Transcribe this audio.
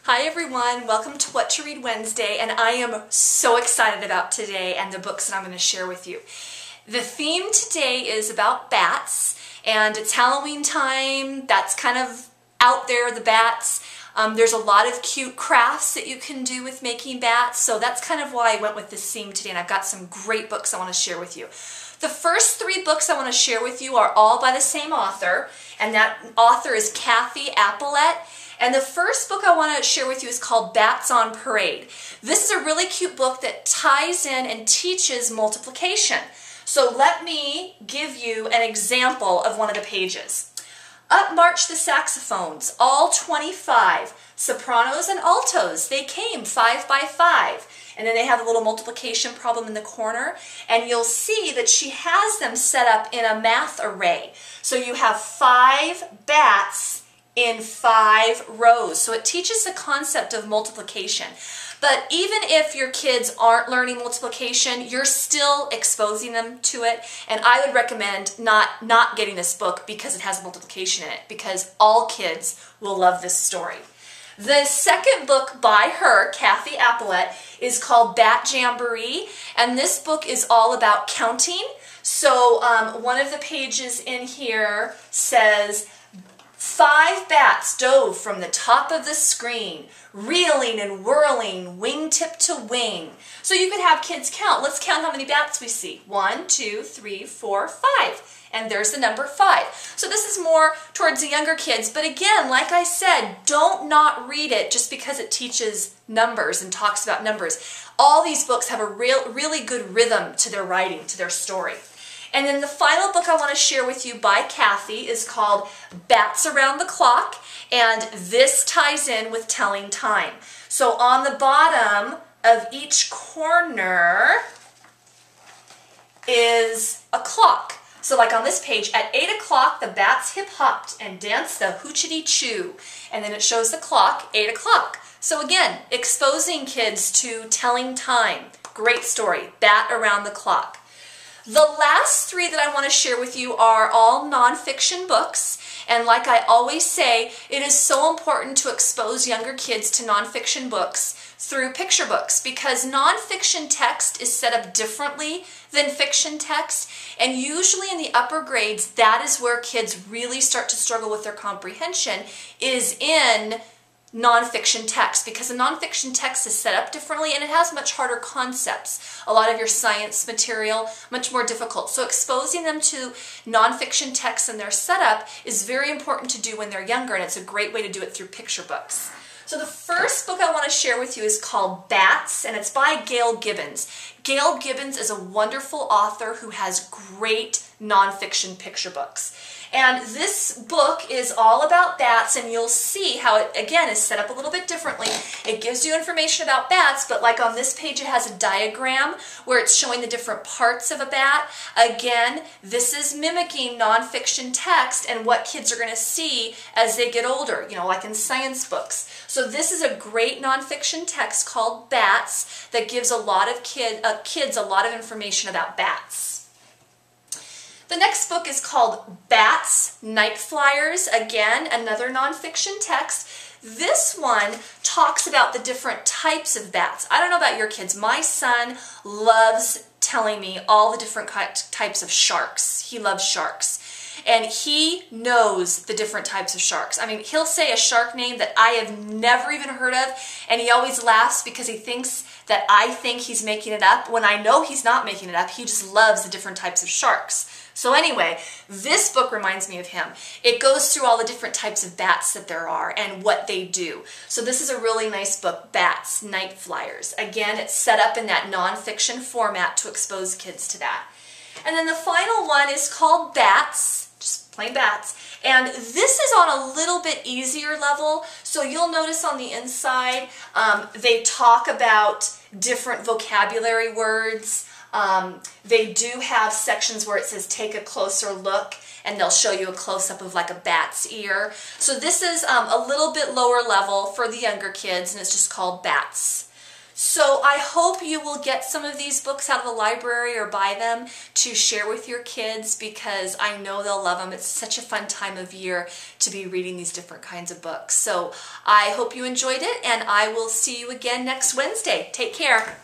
Hi everyone, welcome to What to Read Wednesday, and I am so excited about today and the books that I'm going to share with you. The theme today is about bats, and it's Halloween time. That's kind of out there, the bats. There's a lot of cute crafts that you can do with making bats, so that's kind of why I went with this theme today, and I've got some great books I want to share with you. The first three books I want to share with you are all by the same author, and that author is Kathy Appelette. And the first book I want to share with you is called Bats on Parade. This is a really cute book that ties in and teaches multiplication. So let me give you an example of one of the pages. Up marched the saxophones, all 25, sopranos and altos. They came 5 by 5. And then they have a little multiplication problem in the corner. And you'll see that she has them set up in a math array. So you have 5 bats in 5 rows. So it teaches the concept of multiplication. But even if your kids aren't learning multiplication, you're still exposing them to it. And I would recommend not getting this book because it has multiplication in it, because all kids will love this story. The second book by her, Kathy Appelette, is called Bat Jamboree, and this book is all about counting. So one of the pages in here says, 5 bats dove from the top of the screen, reeling and whirling, wingtip to wing. So you could have kids count. Let's count how many bats we see. 1, 2, 3, 4, 5. And there's the number 5. So this is more towards the younger kids. But again, like I said, don't not read it just because it teaches numbers and talks about numbers. All these books have a really good rhythm to their writing, to their story. And then the final book I want to share with you by Kathy is called Bats Around the Clock, and this ties in with telling time. So on the bottom of each corner is a clock. So like on this page, at 8 o'clock the bats hip-hopped and danced the hoochity-choo. And then it shows the clock, 8 o'clock. So again, exposing kids to telling time. Great story, Bat Around the Clock. The last 3 that I want to share with you are all nonfiction books, and like I always say, it is so important to expose younger kids to nonfiction books through picture books, because nonfiction text is set up differently than fiction text, and usually in the upper grades, that is where kids really start to struggle with their comprehension, is in nonfiction text, because the nonfiction text is set up differently and it has much harder concepts. A lot of your science material, much more difficult. So exposing them to nonfiction text and their setup is very important to do when they're younger, and it's a great way to do it through picture books. So the first book I want to share with you is called Bats, and it's by Gail Gibbons. Gail Gibbons is a wonderful author who has great nonfiction picture books. And this book is all about bats, and you'll see how it, again, is set up a little bit differently. It gives you information about bats, but like on this page, it has a diagram where it's showing the different parts of a bat. Again, this is mimicking nonfiction text and what kids are going to see as they get older, you know, like in science books. So this is a great nonfiction text called Bats that gives a lot of kids a lot of information about bats. The next book is called Bats, Night Flyers. Again, another nonfiction text. This one talks about the different types of bats. I don't know about your kids. My son loves telling me all the different types of sharks. He loves sharks. And he knows the different types of sharks. I mean, he'll say a shark name that I have never even heard of, and he always laughs because he thinks that I think he's making it up, when I know he's not making it up. He just loves the different types of sharks. So anyway, this book reminds me of him. It goes through all the different types of bats that there are and what they do. So this is a really nice book, Bats, Night Flyers. Again, it's set up in that nonfiction format to expose kids to that. And then the final one is called Bats, just plain Bats. And this is on a little bit easier level. So you'll notice on the inside, they talk about different vocabulary words. They do have sections where it says take a closer look, and they'll show you a close-up of like a bat's ear. So this is a little bit lower level for the younger kids, and it's just called Bats. So I hope you will get some of these books out of the library or buy them to share with your kids, because I know they'll love them. It's such a fun time of year to be reading these different kinds of books. So I hope you enjoyed it, and I will see you again next Wednesday. Take care.